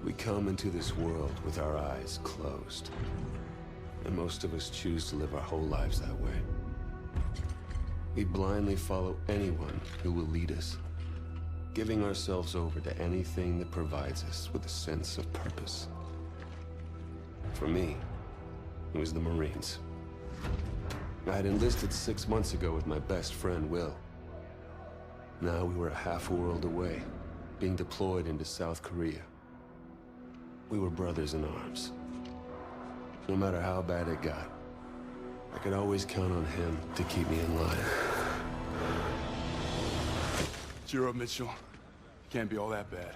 We come into this world with our eyes closed. And most of us choose to live our whole lives that way. We blindly follow anyone who will lead us, giving ourselves over to anything that provides us with a sense of purpose. For me, it was the Marines. I had enlisted 6 months ago with my best friend, Will. Now we were a half world away, being deployed into South Korea. We were brothers in arms. No matter how bad it got, I could always count on him to keep me in line. Cheer up, Mitchell. Can't be all that bad.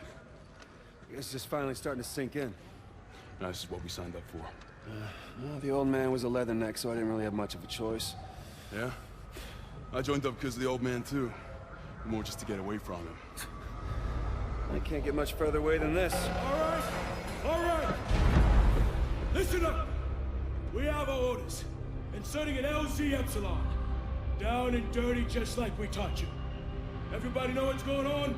I guess it's just finally starting to sink in. No, this is what we signed up for. Well, the old man was a leatherneck, so I didn't really have much of a choice. Yeah? I joined up because of the old man, too. More just to get away from him. I can't get much further away than this. All right! Listen up! We have our orders. Inserting an LZ Epsilon. Down and dirty just like we taught you. Everybody know what's going on?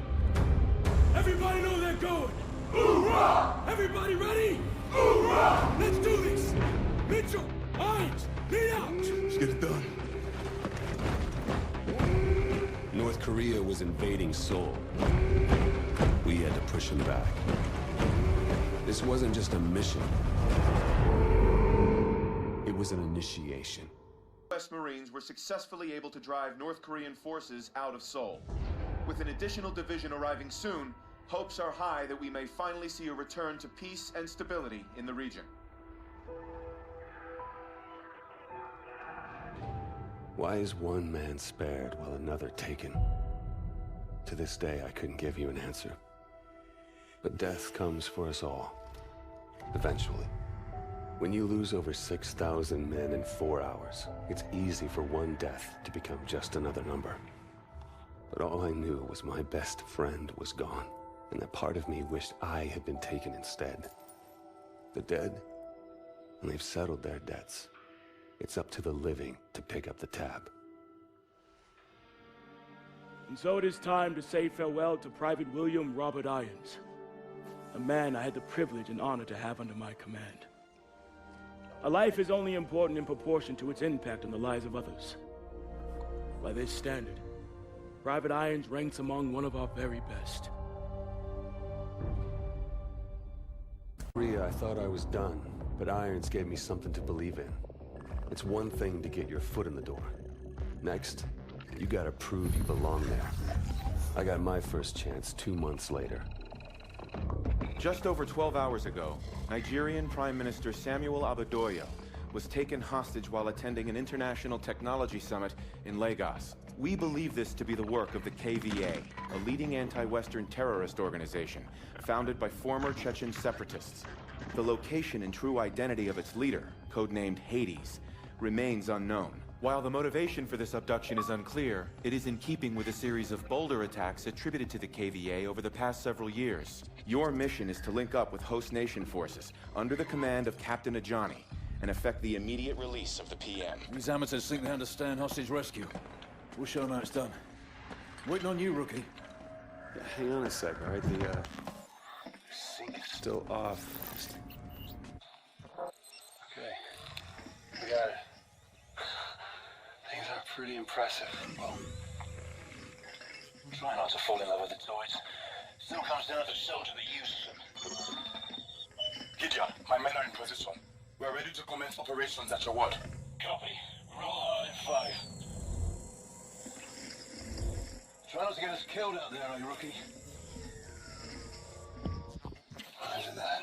Everybody know they're going! Hoorah! Everybody ready? Hoorah! Let's do this! Mitchell! Hines! Lead out! Let's get it done. North Korea was invading Seoul. We had to push him back. This wasn't just a mission. It was an initiation. U.S. Marines were successfully able to drive North Korean forces out of Seoul. With an additional division arriving soon, hopes are high that we may finally see a return to peace and stability in the region. Why is one man spared while another taken? To this day, I couldn't give you an answer. But death comes for us all. Eventually. When you lose over 6,000 men in 4 hours, it's easy for one death to become just another number. But all I knew was my best friend was gone, and that part of me wished I had been taken instead. The dead, and they've settled their debts. It's up to the living to pick up the tab. And so it is time to say farewell to Private William Robert Irons, a man I had the privilege and honor to have under my command. A life is only important in proportion to its impact on the lives of others. By this standard, Private Irons ranks among one of our very best. Korea, I thought I was done, but Irons gave me something to believe in. It's one thing to get your foot in the door. Next, you gotta prove you belong there. I got my first chance 2 months later. Just over 12 hours ago, Nigerian Prime Minister Samuel Abadoyo was taken hostage while attending an international technology summit in Lagos. We believe this to be the work of the KVA, a leading anti-Western terrorist organization founded by former Chechen separatists. The location and true identity of its leader, codenamed Hades, remains unknown. While the motivation for this abduction is unclear, it is in keeping with a series of bolder attacks attributed to the KVA over the past several years. Your mission is to link up with host nation forces under the command of Captain Ajani and effect the immediate release of the PM. These amateurs think they understand hostage rescue. We'll show them how it's done. Waiting on you, rookie. Yeah, hang on a sec, all right? The sync is still off. Okay. We got it. Things are pretty impressive. Well, try not to fall in love with the toys. Still comes down to show to the use of them. Gideon, my men are in position. We're ready to commence operations at your word. Copy. Roll on in 5. Try not to get us killed out there, eh, rookie? Roger that.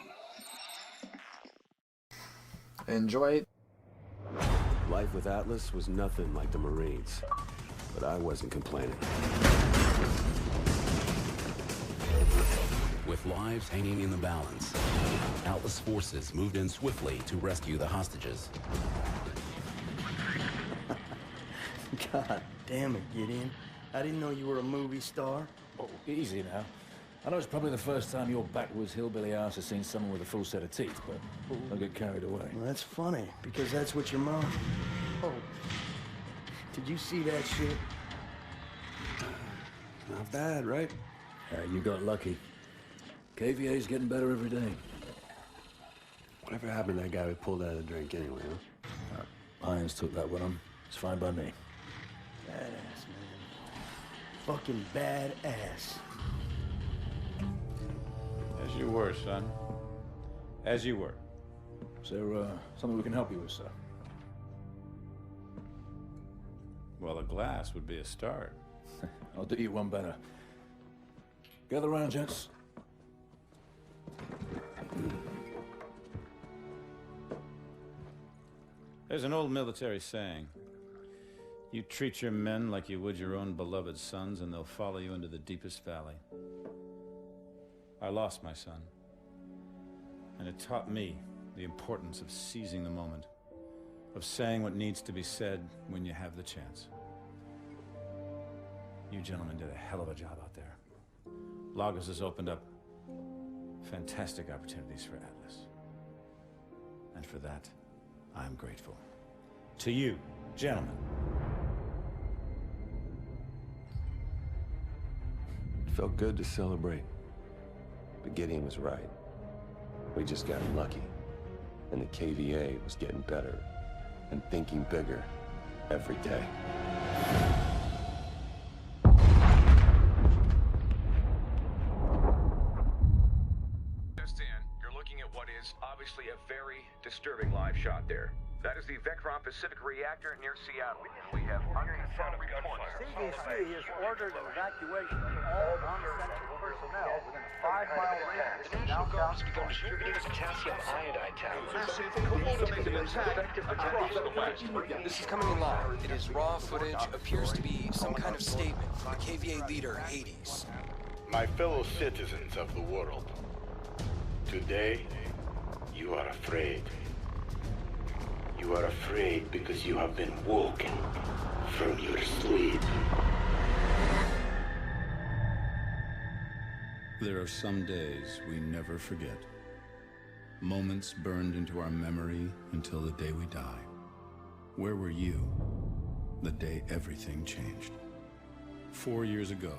Enjoy it. Life with Atlas was nothing like the Marines, but I wasn't complaining. With lives hanging in the balance, Atlas forces moved in swiftly to rescue the hostages. God damn it, Gideon. I didn't know you were a movie star. Oh, easy now. I know it's probably the first time your backwoods hillbilly ass has seen someone with a full set of teeth, but don't get carried away. Well, that's funny, because that's what your mom... Oh. Did you see that shit? Not bad, right? You got lucky. KVA's getting better every day. Whatever happened to that guy we pulled out of the drink anyway, huh? Irons took that one on. It's fine by me. Badass, man. Fucking badass. As you were, son. As you were. Is there something we can help you with, sir? Well, a glass would be a start. I'll do you one better. Gather round, gents. There's an old military saying. You treat your men like you would your own beloved sons, and they'll follow you into the deepest valley. I lost my son. And it taught me the importance of seizing the moment, of saying what needs to be said when you have the chance. You gentlemen did a hell of a job out there. Lagos has opened up fantastic opportunities for Atlas. And for that, I'm grateful. To you, gentlemen. It felt good to celebrate. But Gideon was right. We just got lucky. And the KVA was getting better and thinking bigger every day. Understand, you're looking at what is obviously a very disturbing live shot there. That is the Vectron Pacific reactor near Seattle. We have unconfirmed reports. CDC has ordered an evacuation of all non-essential personnel within a 5-mile radius. The National Guard has begun distributing potassium iodide tablets. Coordinated attack across the West. This is coming in live. It is raw footage, appears to be some kind of statement from the KVA leader, Hades. My fellow citizens of the world, today, you are afraid. You are afraid because you have been woken from your sleep. There are some days we never forget. Moments burned into our memory until the day we die. Where were you the day everything changed? 4 years ago,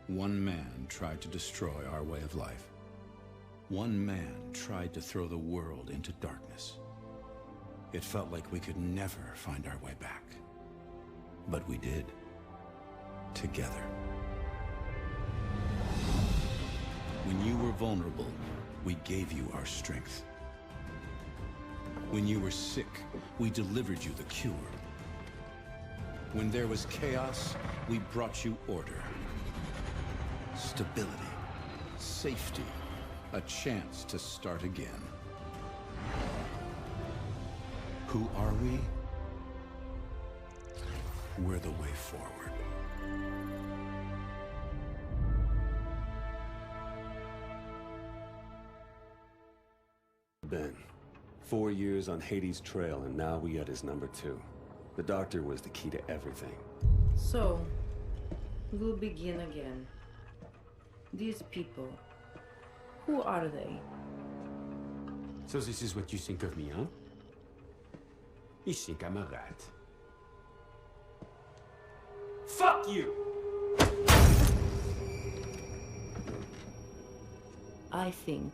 one man tried to destroy our way of life. One man tried to throw the world into darkness. It felt like we could never find our way back. But we did. Together. When you were vulnerable, we gave you our strength. When you were sick, we delivered you the cure. When there was chaos, we brought you order. Stability. Safety. A chance to start again. Who are we? We're the way forward. Ben, 4 years on Hades' trail, and now we at his number 2. The doctor was the key to everything. So, we'll begin again. These people, who are they? So this is what you think of me, huh? You think I'm a rat. Fuck you! I think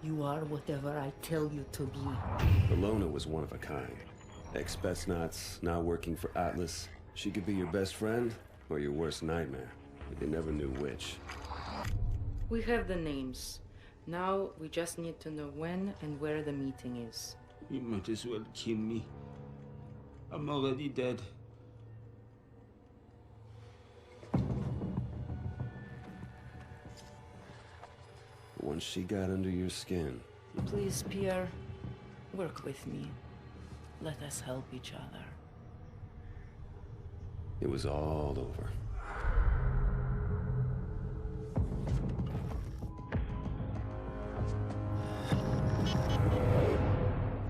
you are whatever I tell you to be. Ilona was one of a kind. Ex-Spetsnaz, now working for Atlas. She could be your best friend or your worst nightmare. But you never knew which. We have the names. Now we just need to know when and where the meeting is. You might as well kill me. I'm already dead. Once she got under your skin... Please, Pierre, work with me. Let us help each other. It was all over.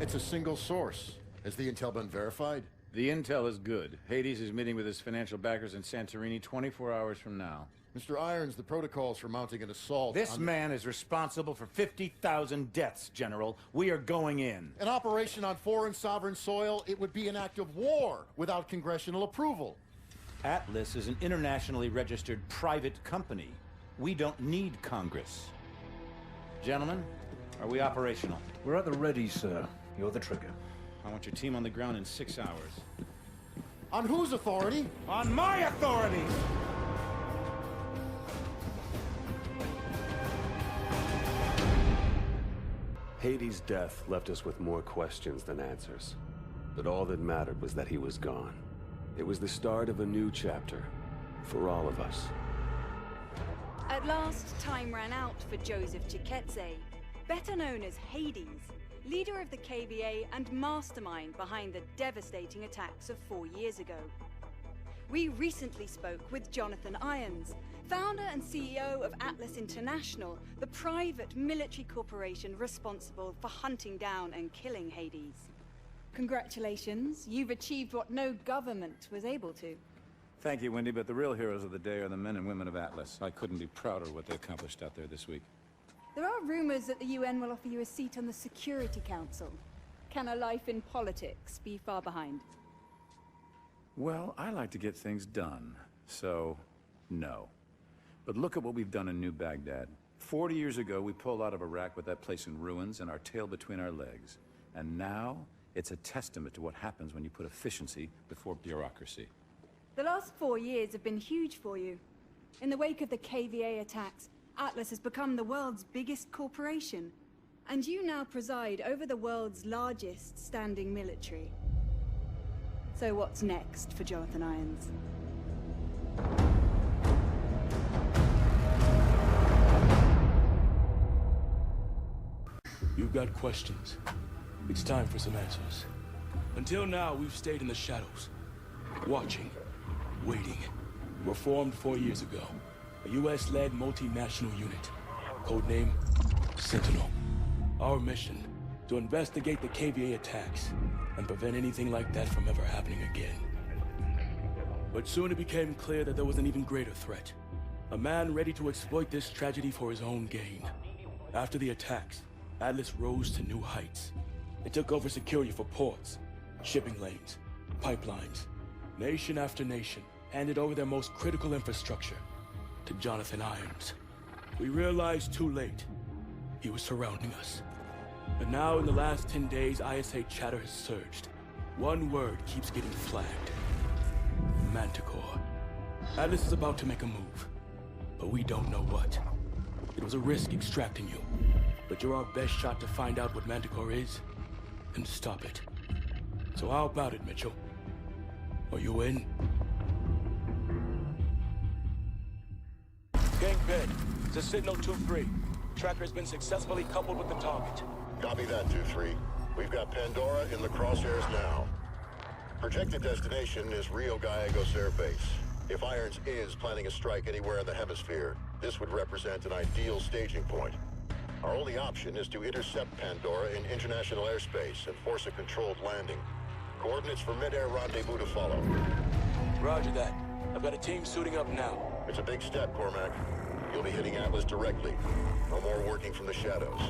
It's a single source. Has the intel been verified? The intel is good. Hades is meeting with his financial backers in Santorini 24 hours from now. Mr. Irons, the protocols for mounting an assault This man is responsible for 50,000 deaths, General. We are going in. An operation on foreign sovereign soil, it would be an act of war without congressional approval. Atlas is an internationally registered private company. We don't need Congress. Gentlemen, are we operational? We're at the ready, sir. You're the trigger. I want your team on the ground in 6 hours. On whose authority? On my authority! Hades' death left us with more questions than answers. But all that mattered was that he was gone. It was the start of a new chapter, for all of us. At last, time ran out for Joseph Chiketse, better known as Hades, leader of the KVA and mastermind behind the devastating attacks of 4 years ago. We recently spoke with Jonathan Irons, founder and CEO of Atlas International, the private military corporation responsible for hunting down and killing Hades. Congratulations, you've achieved what no government was able to. Thank you, Wendy, but the real heroes of the day are the men and women of Atlas. I couldn't be prouder of what they accomplished out there this week. There are rumors that the UN will offer you a seat on the Security Council. Can a life in politics be far behind? Well, I like to get things done, so no. But look at what we've done in New Baghdad. 40 years ago, we pulled out of Iraq with that place in ruins and our tail between our legs. And now, it's a testament to what happens when you put efficiency before bureaucracy. The last 4 years have been huge for you. In the wake of the KVA attacks, Atlas has become the world's biggest corporation. And you now preside over the world's largest standing military. So what's next for Jonathan Irons? You've got questions. It's time for some answers. Until now, we've stayed in the shadows. Watching. Waiting. We were formed 4 years ago. A US-led multinational unit. Codename Sentinel. Our mission, to investigate the KVA attacks and prevent anything like that from ever happening again. But soon it became clear that there was an even greater threat. A man ready to exploit this tragedy for his own gain. After the attacks, Atlas rose to new heights. It took over security for ports, shipping lanes, pipelines. Nation after nation handed over their most critical infrastructure to Jonathan Irons. We realized too late he was surrounding us. But now in the last 10 days, ISA chatter has surged. One word keeps getting flagged. Manticore. Atlas is about to make a move, but we don't know what. It was a risk extracting you, but you're our best shot to find out what Manticore is and stop it. So how about it, Mitchell? Are you in? Gang bed. It's a signal 2-3. Tracker has been successfully coupled with the target. Copy that, 2-3. We've got Pandora in the crosshairs now. Projected destination is Rio Gallegos Air Base. If Irons is planning a strike anywhere in the hemisphere, this would represent an ideal staging point. Our only option is to intercept Pandora in international airspace and force a controlled landing. Coordinates for mid-air rendezvous to follow. Roger that. I've got a team suiting up now. It's a big step, Cormac. You'll be hitting Atlas directly. No more working from the shadows.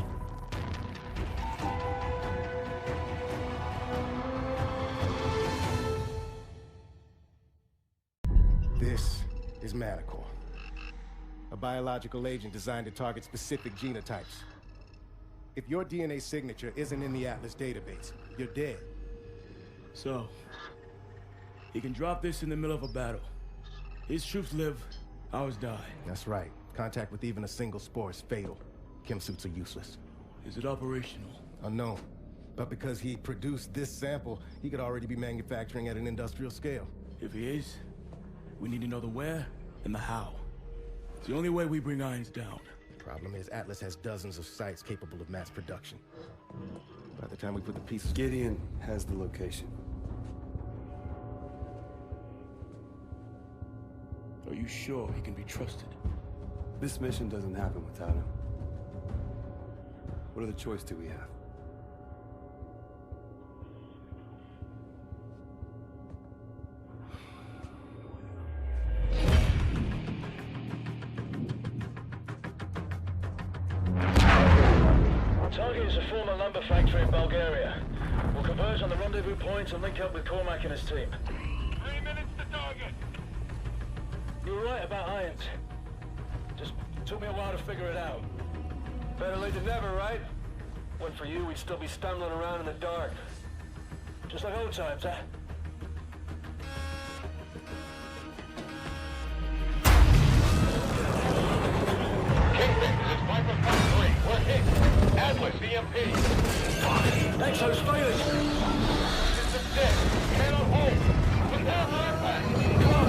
This is Manticore, a biological agent designed to target specific genotypes. If your DNA signature isn't in the Atlas database, you're dead. So, he can drop this in the middle of a battle. His troops live, ours die. That's right. Contact with even a single spore is fatal. Chem suits are useless. Is it operational? Unknown. But because he produced this sample, he could already be manufacturing at an industrial scale. If he is, we need to know the where and the how. It's the only way we bring Irons down. Problem is, Atlas has dozens of sites capable of mass production. By the time we put the pieces... Gideon has the location. Are you sure he can be trusted? This mission doesn't happen without him. What other choice do we have? Target is a former lumber factory in Bulgaria. We'll converge on the rendezvous point and link up with Cormac and his team. 3 minutes to target. You were right about Irons. Just took me a while to figure it out. Better late than never, right? One for you, we'd still be stumbling around in the dark. Just like old times, huh? Kingpin, this is Viper 5-3. We're hit. Atlas, EMP. Thanks, those fighters. System dead. Cannot hold. Prepare for impact. Come on.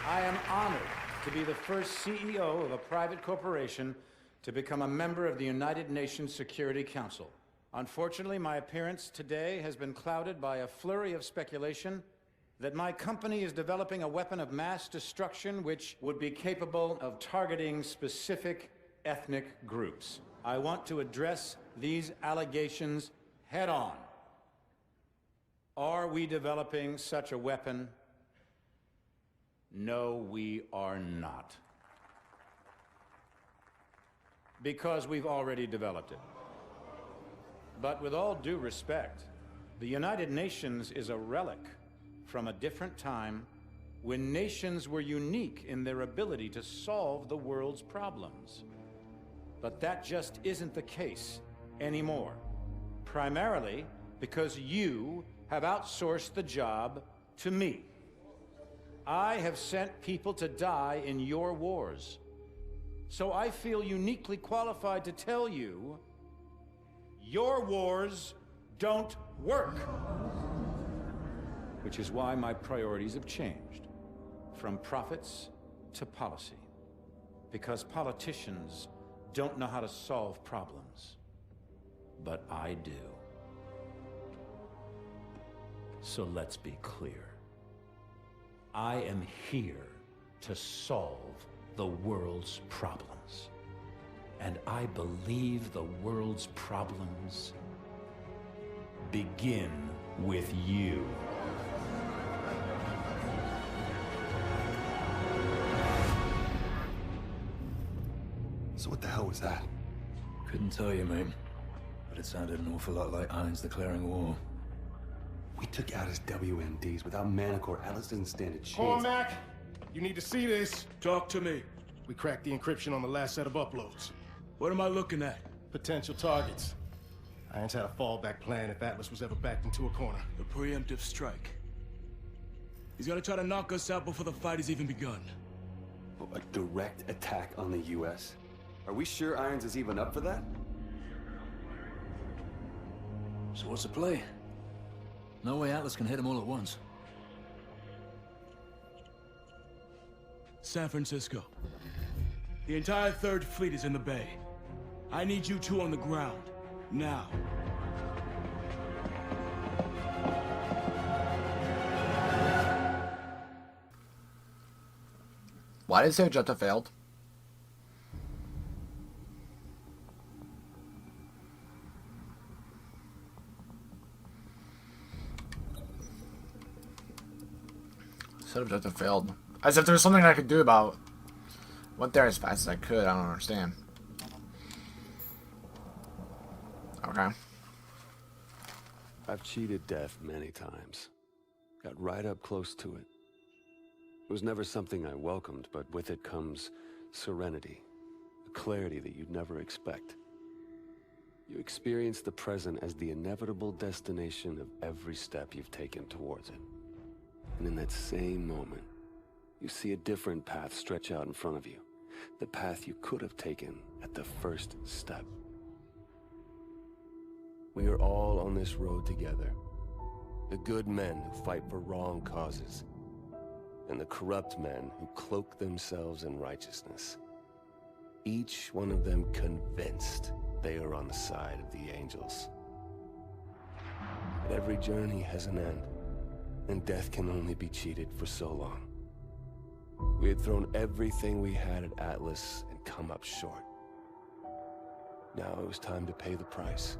I am honored to be the first CEO of a private corporation to become a member of the United Nations Security Council. Unfortunately, my appearance today has been clouded by a flurry of speculation that my company is developing a weapon of mass destruction which would be capable of targeting specific ethnic groups. I want to address these allegations head on. Are we developing such a weapon? No, we are not. Because we've already developed it. But with all due respect, the United Nations is a relic from a different time when nations were unique in their ability to solve the world's problems. But that just isn't the case anymore. Primarily because you have outsourced the job to me. I have sent people to die in your wars. So I feel uniquely qualified to tell you, your wars don't work. Which is why my priorities have changed, from profits to policy. Because politicians don't know how to solve problems. But I do. So let's be clear. I am here to solve the world's problems. And I believe the world's problems begin with you. So what the hell was that? Couldn't tell you, mate. But it sounded an awful lot like Irons declaring war. We took out his WMDs. Without Manticore, Atlas doesn't stand a chance. Come on, Mac. You need to see this. Talk to me. We cracked the encryption on the last set of uploads. What am I looking at? Potential targets. Irons had a fallback plan if Atlas was ever backed into a corner. The preemptive strike. He's gonna try to knock us out before the fight has even begun. A direct attack on the U.S.? Are we sure Irons is even up for that? So what's the play? No way Atlas can hit them all at once. San Francisco. The entire 3rd Fleet is in the bay. I need you two on the ground. Now. Why did it say Jetta failed? Said Jetta failed. As if there was something I could do about. Went there as fast as I could. I don't understand. Okay. I've cheated death many times. Got right up close to it. It was never something I welcomed, but with it comes serenity, a clarity that you'd never expect. You experience the present as the inevitable destination of every step you've taken towards it. And in that same moment, you see a different path stretch out in front of you. The path you could have taken at the first step. We are all on this road together. The good men who fight for wrong causes, and the corrupt men who cloak themselves in righteousness. Each one of them convinced they are on the side of the angels. But every journey has an end, and death can only be cheated for so long. We had thrown everything we had at Atlas and come up short. Now it was time to pay the price.